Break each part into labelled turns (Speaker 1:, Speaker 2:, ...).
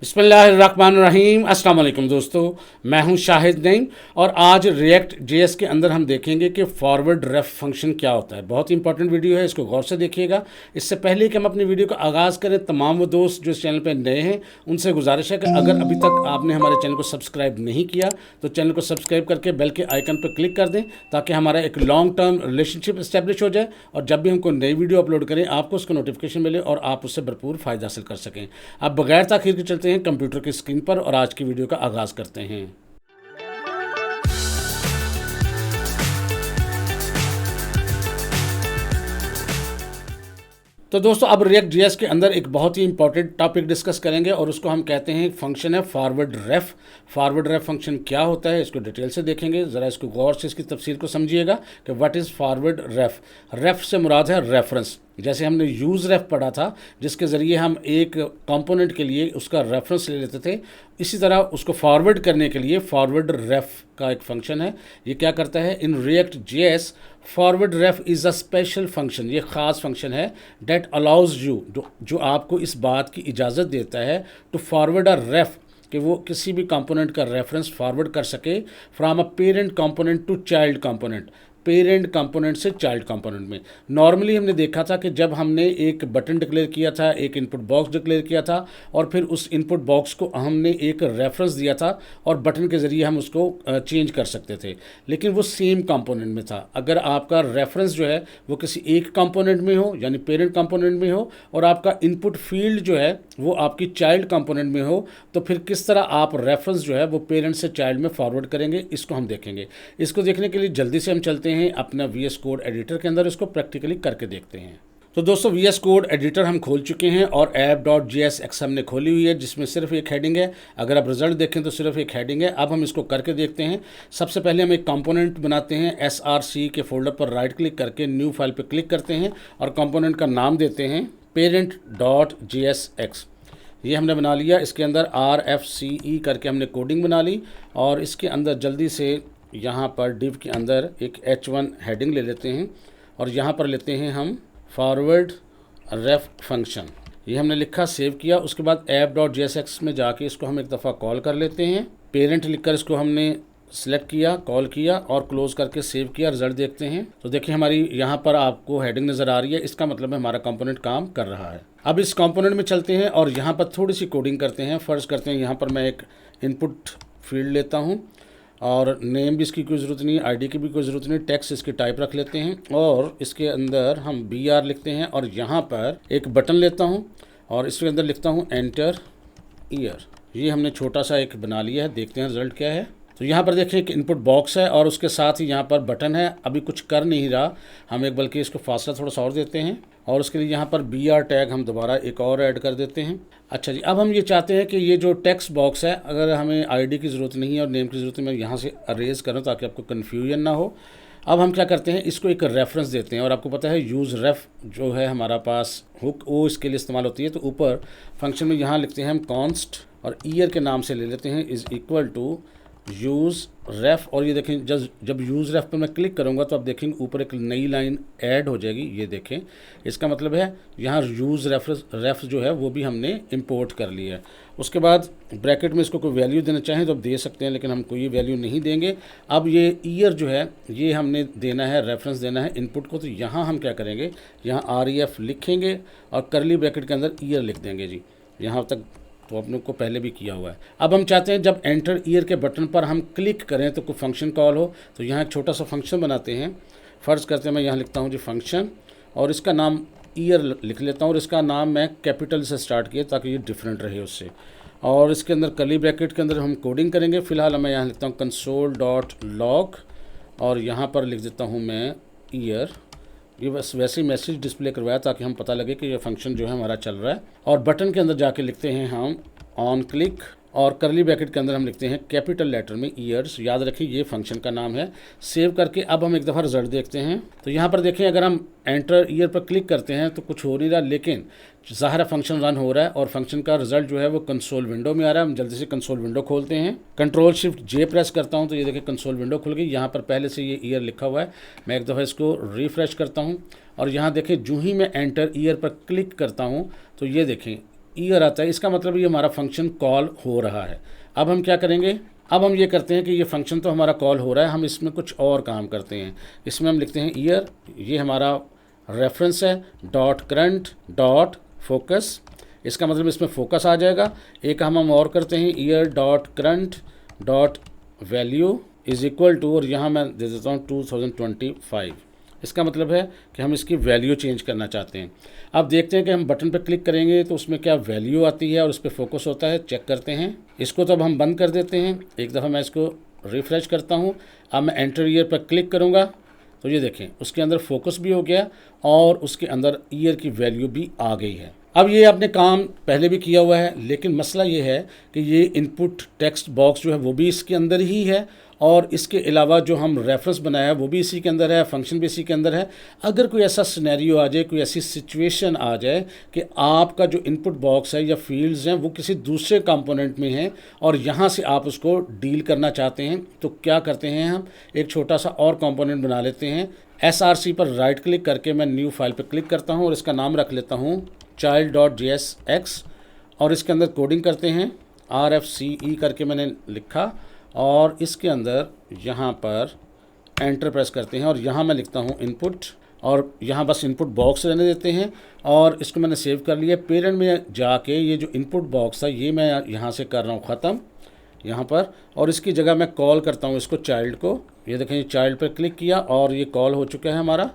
Speaker 1: बिस्मिल्लाहिर्रहमानिर्रहीम। अस्सलाम वालेकुम दोस्तों, मैं हूं शाहिद नईम और आज रिएक्ट जेएस के अंदर हम देखेंगे कि फॉरवर्ड रेफ फंक्शन क्या होता है। बहुत ही इंपॉर्टेंट वीडियो है, इसको गौर से देखिएगा। इससे पहले कि हम अपनी वीडियो का आगाज़ करें, तमाम वो दोस्त जो इस चैनल पर नए हैं उनसे गुजारिश है कि अगर अभी तक आपने हमारे चैनल को सब्सक्राइब नहीं किया तो चैनल को सब्सक्राइब करके बेल के आइकन पर क्लिक कर दें ताकि हमारा एक लॉन्ग टर्म रिलेशनशिप इस्टेब्लिश हो जाए और जब भी हमको नई वीडियो अपलोड करें आपको उसका नोटिफिकेशन मिले और आप उससे भरपूर फ़ायदा हासिल कर सकें। अब बगैर ताखीर के चलते हैं कंप्यूटर की स्क्रीन पर और आज की वीडियो का आगाज़ करते हैं। तो दोस्तों अब रिएक्ट जेएस के अंदर एक बहुत ही इंपॉर्टेंट टॉपिक डिस्कस करेंगे और उसको हम कहते हैं फंक्शन है फॉरवर्ड रेफ। फॉरवर्ड रेफ फंक्शन क्या होता है इसको डिटेल से देखेंगे। ज़रा इसको गौर से इसकी तफसीर को समझिएगा कि व्हाट इज़ फॉरवर्ड रेफ। रेफ से मुराद है रेफरेंस। जैसे हमने यूज़ रेफ पढ़ा था जिसके ज़रिए हम एक कंपोनेंट के लिए उसका रेफरेंस ले लेते थे, इसी तरह उसको फॉरवर्ड करने के लिए फॉरवर्ड रेफ का एक फंक्शन है। ये क्या करता है in React JS, forward ref is a special function. ये ख़ास फंक्शन है डेट अलाउज यू, जो आपको इस बात की इजाज़त देता है टू फॉरवर्ड अ रेफ कि वो किसी भी कंपोनेंट का रेफरेंस फॉरवर्ड कर सके from a parent component to child component. Parent component से चाइल्ड कंपोनेंट में नॉर्मली हमने देखा था कि जब हमने एक बटन डिक्लेयर किया था, एक इनपुट बॉक्स डिक्लेयर किया था और फिर उस इनपुट बॉक्स को हमने एक रेफरेंस दिया था और बटन के ज़रिए हम उसको चेंज कर सकते थे, लेकिन वो सेम कंपोनेंट में था। अगर आपका रेफरेंस जो है वो किसी एक कंपोनेंट में हो यानी पेरेंट कंपोनेंट में हो और आपका इनपुट फील्ड जो है वो आपकी चाइल्ड कंपोनेंट में हो, तो फिर किस तरह आप रेफरेंस जो है वो पेरेंट से चाइल्ड में फॉरवर्ड करेंगे, इसको हम देखेंगे। इसको देखने के लिए जल्दी से हम चलते हैं अपना वीएस कोड एडिटर के अंदर, इसको प्रैक्टिकली करके देखते हैं। तो दोस्तों वीएस कोड एडिटर हम खोल चुके हैं और app.jsx हमने खोली हुई है जिसमें सिर्फ एक हेडिंग है। अगर आप रिजल्ट देखें तो सिर्फ एक हेडिंग है। अब हम इसको करके देखते हैं। सबसे पहले हम एक कंपोनेंट बनाते हैं। src के फोल्डर पर राइट क्लिक करके न्यू फाइल पर क्लिक करते हैं और कंपोनेंट का नाम देते हैं parent.jsx। ये हमने बना लिया। इसके अंदर RFCE करके हमने कोडिंग बना ली और इसके अंदर जल्दी से यहाँ पर div के अंदर एक h1 हेडिंग ले लेते हैं और यहाँ पर लेते हैं हम फॉरवर्ड रेफ फंक्शन। ये हमने लिखा, सेव किया। उसके बाद app.jsx में जाके इसको हम एक दफ़ा कॉल कर लेते हैं। पेरेंट लिखकर इसको हमने सेलेक्ट किया, कॉल किया और क्लोज़ करके सेव किया। रिजल्ट देखते हैं तो देखिए हमारी यहाँ पर आपको हेडिंग नज़र आ रही है। इसका मतलब है हमारा कंपोनेंट काम कर रहा है। अब इस कंपोनेंट में चलते हैं और यहाँ पर थोड़ी सी कोडिंग करते हैं। फ़र्ज़ करते हैं यहाँ पर मैं एक इनपुट फील्ड लेता हूँ और नेम भी इसकी कोई ज़रूरत नहीं, आईडी की भी कोई ज़रूरत नहीं, टेक्स्ट इसकी टाइप रख लेते हैं और इसके अंदर हम BR लिखते हैं और यहाँ पर एक बटन लेता हूँ और इसके अंदर लिखता हूँ एंटर ईयर। ये हमने छोटा सा एक बना लिया है। देखते हैं रिजल्ट क्या है। तो यहाँ पर देखिए एक इनपुट बॉक्स है और उसके साथ ही यहाँ पर बटन है। अभी कुछ कर नहीं रहा, हम एक बल्कि इसको फासला थोड़ा सा और देते हैं और उसके लिए यहाँ पर BR टैग हम दोबारा एक और ऐड कर देते हैं। अच्छा जी, अब हम ये चाहते हैं कि ये जो टेक्स्ट बॉक्स है, अगर हमें आईडी की ज़रूरत नहीं है और नेम की ज़रूरत है, मैं यहाँ से अरेज करूँ ताकि आपको कन्फ्यूजन ना हो। अब हम क्या करते हैं, इसको एक रेफरेंस देते हैं और आपको पता है यूज़ रेफ जो है हमारा पास हुक वो इसके लिए इस्तेमाल होती है। तो ऊपर फंक्शन में यहाँ लिखते हैं हम कॉन्स्ट और ईयर के नाम से ले लेते हैं इज़ इक्वल टू यूज़ रेफ। और ये देखें जब यूज़ रेफ पर मैं क्लिक करूँगा तो आप देखेंगे ऊपर एक नई लाइन ऐड हो जाएगी। ये देखें, इसका मतलब है यहाँ यूज़ रेफ जो है वो भी हमने इंपोर्ट कर लिया है। उसके बाद ब्रैकेट में इसको कोई वैल्यू देना चाहें तो आप दे सकते हैं, लेकिन हम कोई वैल्यू नहीं देंगे। अब ये ईयर जो है ये हमने देना है, रेफरेंस देना है इनपुट को। तो यहाँ हम क्या करेंगे, यहाँ REF लिखेंगे और करली ब्रैकेट के अंदर ईयर लिख देंगे जी। यहाँ तक तो अपने को पहले भी किया हुआ है। अब हम चाहते हैं जब एंटर ईयर के बटन पर हम क्लिक करें तो कोई फंक्शन कॉल हो, तो यहाँ एक छोटा सा फंक्शन बनाते हैं। फ़र्ज़ करते हैं मैं यहाँ लिखता हूँ जी फंक्शन और इसका नाम ईयर लिख लेता हूँ और इसका नाम मैं कैपिटल से स्टार्ट किया ताकि ये डिफरेंट रहे उससे। और इसके अंदर कर्ली ब्रैकेट के अंदर हम कोडिंग करेंगे। फ़िलहाल मैं यहाँ लिखता हूँ console.log और यहाँ पर लिख देता हूँ मैं ईयर। ये बस वैसे ही मैसेज डिस्प्ले करवाया ताकि हम पता लगे कि ये फंक्शन जो है हमारा चल रहा है। और बटन के अंदर जाके लिखते हैं हम ऑन क्लिक और करली ब्रैकेट के अंदर हम लिखते हैं कैपिटल लेटर में ईयर्स। याद रखिए ये फंक्शन का नाम है। सेव करके अब हम एक दफ़ा रिजल्ट देखते हैं। तो यहाँ पर देखें अगर हम एंटर ईयर पर क्लिक करते हैं तो कुछ हो नहीं रहा, लेकिन ज़ाहिर फंक्शन रन हो रहा है और फंक्शन का रिजल्ट जो है वो कंसोल विंडो में आ रहा है। हम जल्दी से कंसोल विंडो खोलते हैं। Ctrl+Shift+J प्रेस करता हूँ तो ये देखिए कंसोल विंडो खुल गई। यहाँ पर पहले से ये ईयर लिखा हुआ है। मैं एक दफ़ा इसको रिफ़्रेश करता हूँ और यहाँ देखें जो ही मैं एंटर ईयर पर क्लिक करता हूँ तो ये देखें ईयर आता है, इसका मतलब ये हमारा फंक्शन कॉल हो रहा है। अब हम क्या करेंगे, अब हम ये करते हैं कि ये फंक्शन तो हमारा कॉल हो रहा है, हम इसमें कुछ और काम करते हैं। इसमें हम लिखते हैं ईयर, ये हमारा रेफरेंस है, डॉट करंट डॉट फोकस, इसका मतलब इसमें फोकस आ जाएगा। एक हम और करते हैं ear dot current dot value is equal to, और यहाँ मैं दे देता हूँ 2025। इसका मतलब है कि हम इसकी वैल्यू चेंज करना चाहते हैं। अब देखते हैं कि हम बटन पर क्लिक करेंगे तो उसमें क्या वैल्यू आती है और उस पर फोकस होता है, चेक करते हैं। इसको तो अब हम बंद कर देते हैं। एक दफ़ा मैं इसको रिफ़्रेश करता हूँ। अब मैं एंटर ईयर पर क्लिक करूँगा तो ये देखें उसके अंदर फोकस भी हो गया और उसके अंदर ईयर की वैल्यू भी आ गई है। अब ये आपने काम पहले भी किया हुआ है, लेकिन मसला ये है कि ये इनपुट टेक्स्ट बॉक्स जो है वो भी इसके अंदर ही है और इसके अलावा जो हम रेफरेंस बनाया है वो भी इसी के अंदर है, फंक्शन भी इसी के अंदर है। अगर कोई ऐसा सिनेरियो आ जाए, कोई ऐसी सिचुएशन आ जाए कि आपका जो इनपुट बॉक्स है या फील्ड्स हैं वो किसी दूसरे कंपोनेंट में हैं और यहाँ से आप उसको डील करना चाहते हैं, तो क्या करते हैं, हम एक छोटा सा और कंपोनेंट बना लेते हैं। SRC पर राइट क्लिक करके मैं न्यू फाइल पर क्लिक करता हूँ और इसका नाम रख लेता हूँ child.jsx और इसके अंदर कोडिंग करते हैं RFCE करके मैंने लिखा और इसके अंदर यहाँ पर एंटर प्रेस करते हैं और यहाँ मैं लिखता हूँ इनपुट और यहाँ बस इनपुट बॉक्स रहने देते हैं और इसको मैंने सेव कर लिया। पेरेंट में जाके ये जो इनपुट बॉक्स था ये मैं यहाँ से कर रहा हूँ ख़त्म यहाँ पर, और इसकी जगह मैं कॉल करता हूँ इसको चाइल्ड को। ये देखें ये चाइल्ड पर क्लिक किया और ये कॉल हो चुका है हमारा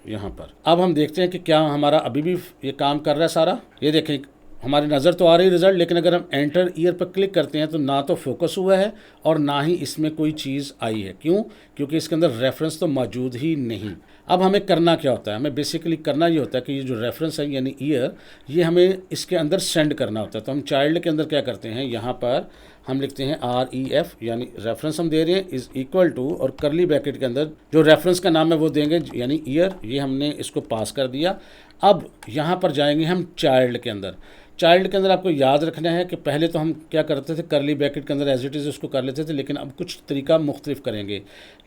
Speaker 1: यहाँ पर। अब हम देखते हैं कि क्या हमारा अभी भी ये काम कर रहा है सारा। ये देखें हमारी नज़र तो आ रही रिज़ल्ट, लेकिन अगर हम एंटर ईयर पर क्लिक करते हैं तो ना तो फोकस हुआ है और ना ही इसमें कोई चीज़ आई है। क्यों? क्योंकि इसके अंदर रेफरेंस तो मौजूद ही नहीं। अब हमें करना क्या होता है, हमें बेसिकली करना ये होता है कि ये जो रेफरेंस है यानी ईयर, ये हमें इसके अंदर सेंड करना होता है। तो हम चाइल्ड के अंदर क्या करते हैं, यहाँ पर हम लिखते हैं REF यानी रेफरेंस हम दे रहे हैं इज़ इक्वल टू, और करली ब्रैकेट के अंदर जो रेफरेंस का नाम है वो देंगे यानी ईयर, ये हमने इसको पास कर दिया। अब यहाँ पर जाएंगे हम चाइल्ड के अंदर। चाइल्ड के अंदर आपको याद रखना है कि पहले तो हम क्या करते थे, करली ब्रैकेट के अंदर एज इट इज़ उसको कर लेते थे, लेकिन अब कुछ तरीका मुख्तलिफ करेंगे।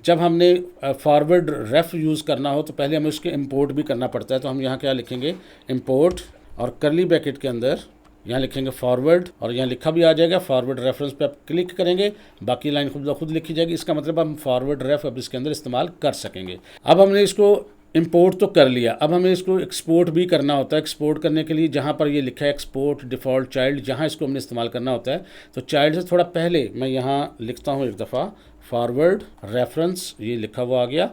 Speaker 1: जब हमने फॉरवर्ड रेफ यूज़ करना हो तो पहले हमें उसके इंपोर्ट भी करना पड़ता है। तो हम यहाँ क्या लिखेंगे, इंपोर्ट, और करली ब्रैकेट के अंदर यहाँ लिखेंगे फॉरवर्ड, और यहाँ लिखा भी आ जाएगा फॉरवर्ड रेफरेंस पे आप क्लिक करेंगे, बाकी लाइन खुद लिखी जाएगी। इसका मतलब हम फॉरवर्ड रेफ अब इसके अंदर इस्तेमाल कर सकेंगे। अब हमने इसको इंपोर्ट तो कर लिया, अब हमें इसको एक्सपोर्ट भी करना होता है। एक्सपोर्ट करने के लिए जहाँ पर ये लिखा है एक्सपोर्ट डिफ़ॉल्ट चाइल्ड, जहाँ इसको हमने इस्तेमाल करना होता है, तो चाइल्ड से थोड़ा पहले मैं यहाँ लिखता हूँ एक दफ़ा फॉरवर्ड रेफरेंस, ये लिखा हुआ आ गया।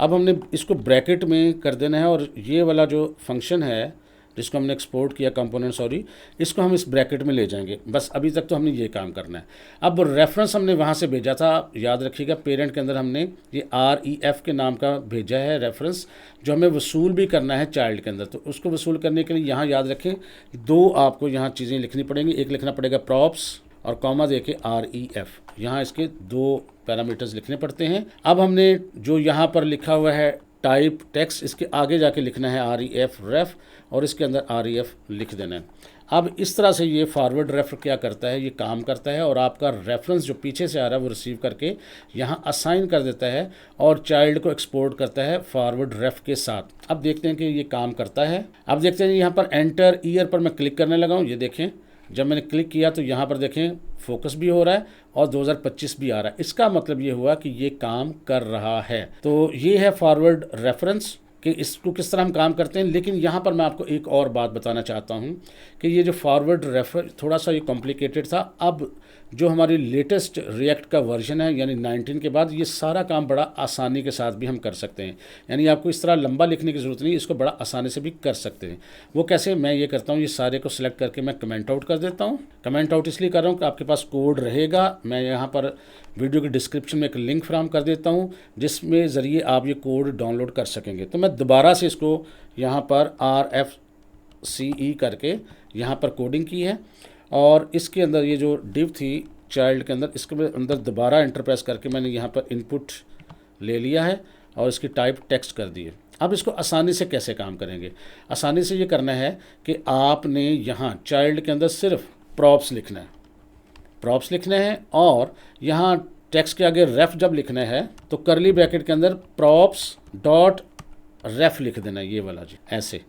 Speaker 1: अब हमने इसको ब्रैकेट में कर देना है और ये वाला जो फंक्शन है जिसको हमने एक्सपोर्ट किया कंपोनेंट, सॉरी, इसको हम इस ब्रैकेट में ले जाएंगे। बस अभी तक तो हमने ये काम करना है। अब रेफरेंस हमने वहाँ से भेजा था, याद रखिएगा पेरेंट के अंदर हमने ये REF के नाम का भेजा है रेफरेंस, जो हमें वसूल भी करना है चाइल्ड के अंदर। तो उसको वसूल करने के लिए यहाँ याद रखें दो आपको यहाँ चीज़ें लिखनी पड़ेंगी। एक लिखना पड़ेगा प्रॉप्स और कॉमा दे के REF, यहाँ इसके दो पैरामीटर्स लिखने पड़ते हैं। अब हमने जो यहाँ पर लिखा हुआ है टाइप टेक्स्ट, इसके आगे जाके लिखना है REF रेफ और इसके अंदर REF लिख देना है। अब इस तरह से ये फॉरवर्ड रेफ क्या करता है, ये काम करता है और आपका रेफरेंस जो पीछे से आ रहा है वो रिसीव करके यहाँ असाइन कर देता है और चाइल्ड को एक्सपोर्ट करता है फॉरवर्ड रेफ के साथ। अब देखते हैं कि ये काम करता है। अब देखते हैं यहाँ पर एंटर ईयर पर मैं क्लिक करने लगा हूँ। ये देखें जब मैंने क्लिक किया तो यहाँ पर देखें फोकस भी हो रहा है और 2025 भी आ रहा है। इसका मतलब ये हुआ कि ये काम कर रहा है। तो ये है फॉरवर्ड रेफरेंस कि इसको किस तरह हम काम करते हैं। लेकिन यहाँ पर मैं आपको एक और बात बताना चाहता हूँ कि ये जो फॉरवर्ड रेफर थोड़ा सा ये कॉम्प्लिकेटेड था। अब जो हमारी लेटेस्ट रिएक्ट का वर्जन है यानी 19 के बाद, ये सारा काम बड़ा आसानी के साथ भी हम कर सकते हैं। यानी आपको इस तरह लंबा लिखने की ज़रूरत नहीं, इसको बड़ा आसानी से भी कर सकते हैं। वो कैसे, मैं ये करता हूँ, ये सारे को सिलेक्ट करके मैं कमेंट आउट कर देता हूँ। कमेंट आउट इसलिए कर रहा हूँ कि आपके पास कोड रहेगा। मैं यहाँ पर वीडियो के डिस्क्रिप्शन में एक लिंक फ्राहम कर देता हूँ जिसमें ज़रिए आप ये कोड डाउनलोड कर सकेंगे। तो मैं दोबारा से इसको यहाँ पर RFCE करके यहाँ पर कोडिंग की है और इसके अंदर ये जो डिव थी चाइल्ड के अंदर, इसके अंदर दोबारा एंटर प्रेस करके मैंने यहाँ पर इनपुट ले लिया है और इसकी टाइप टेक्स्ट कर दी है। अब इसको आसानी से कैसे काम करेंगे, आसानी से ये करना है कि आपने यहाँ चाइल्ड के अंदर सिर्फ प्रॉप्स लिखना है, प्रॉप्स लिखने हैं और यहाँ टेक्स्ट के आगे रेफ जब लिखना है तो करली ब्रैकेट के अंदर प्रॉप्स डॉट रेफ लिख देना है, ये वाला जी ऐसे।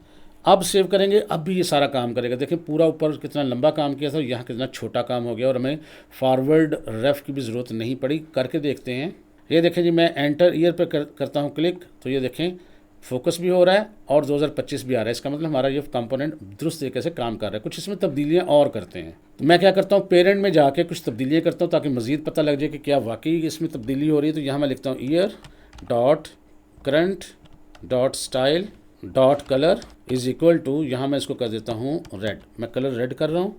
Speaker 1: अब सेव करेंगे, अब भी ये सारा काम करेगा। देखें पूरा ऊपर कितना लंबा काम किया था, यहाँ कितना छोटा काम हो गया और हमें फॉरवर्ड रेफ की भी ज़रूरत नहीं पड़ी। करके देखते हैं। ये देखें जी, मैं एंटर ईयर पर करता हूँ क्लिक, तो ये देखें फोकस भी हो रहा है और 2025 भी आ रहा है। इसका मतलब हमारा ये कंपोनेंट दुरुस्त तरीके से काम कर रहा है। कुछ इसमें तब्दीलियाँ और करते हैं, तो मैं क्या करता हूँ, पेरेंट में जाके कुछ तब्दीलियाँ करता हूँ ताकि मज़ीद पता लग जाए कि क्या वाकई इसमें तब्दीली हो रही है। तो यहाँ मैं लिखता हूँ ear dot current dot style dot colour is equal to, यहाँ मैं इसको कर देता हूँ रेड। मैं कलर रेड कर रहा हूँ।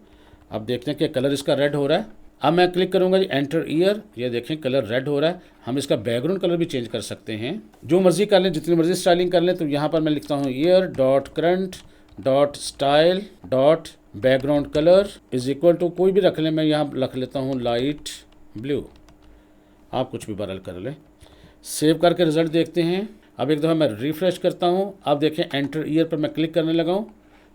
Speaker 1: अब देखते हैं कि कलर इसका रेड हो रहा है। अब मैं क्लिक करूँगा जी एंटर ईयर, ये देखें कलर रेड हो रहा है। हम इसका बैकग्राउंड कलर भी चेंज कर सकते हैं, जो मर्ज़ी कर लें, जितनी मर्ज़ी स्टाइलिंग कर लें। तो यहाँ पर मैं लिखता हूँ ear dot current dot style dot background colour is equal to, कोई भी रख लें, मैं यहाँ रख लेता हूँ लाइट ब्लू, आप कुछ भी बदल कर लें। सेव करके रिज़ल्ट देखते हैं। अब एक दफ़ा मैं रिफ़्रेश करता हूँ। अब देखें एंटर ईयर पर मैं क्लिक करने लगा हूँ,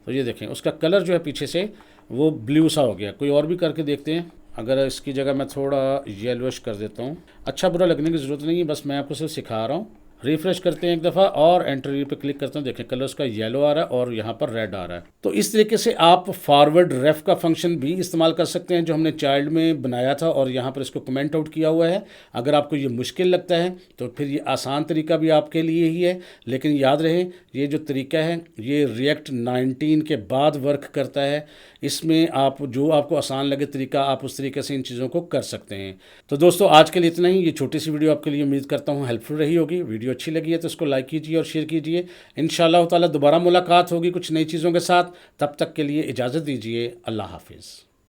Speaker 1: तो ये देखें उसका कलर जो है पीछे से वो ब्लू सा हो गया। कोई और भी करके देखते हैं। अगर इसकी जगह मैं थोड़ा येलोइश कर देता हूँ, अच्छा बुरा लगने की ज़रूरत नहीं है, बस मैं आपको सिर्फ सिखा रहा हूँ। रिफ्रेश करते हैं एक दफ़ा और एंटर ईयर पे क्लिक करते हैं, देखें कलर उसका येलो आ रहा है और यहाँ पर रेड आ रहा है। तो इस तरीके से आप फॉरवर्ड रेफ का फंक्शन भी इस्तेमाल कर सकते हैं जो हमने चाइल्ड में बनाया था और यहाँ पर इसको कमेंट आउट किया हुआ है। अगर आपको ये मुश्किल लगता है तो फिर ये आसान तरीका भी आपके लिए ही है, लेकिन याद रहे ये जो तरीका है ये रिएक्ट 19 के बाद वर्क करता है। इसमें आप जो आपको आसान लगे तरीका, आप उस तरीके से इन चीज़ों को कर सकते हैं। तो दोस्तों आज के लिए इतना ही। ये छोटी सी वीडियो आपके लिए उम्मीद करता हूँ हेल्पफुल रही होगी। वीडियो अच्छी लगी है तो इसको लाइक कीजिए और शेयर कीजिए। इंशाअल्लाह ताला दोबारा मुलाकात होगी कुछ नई चीज़ों के साथ। तब तक के लिए इजाज़त दीजिए। अल्लाह हाफिज़।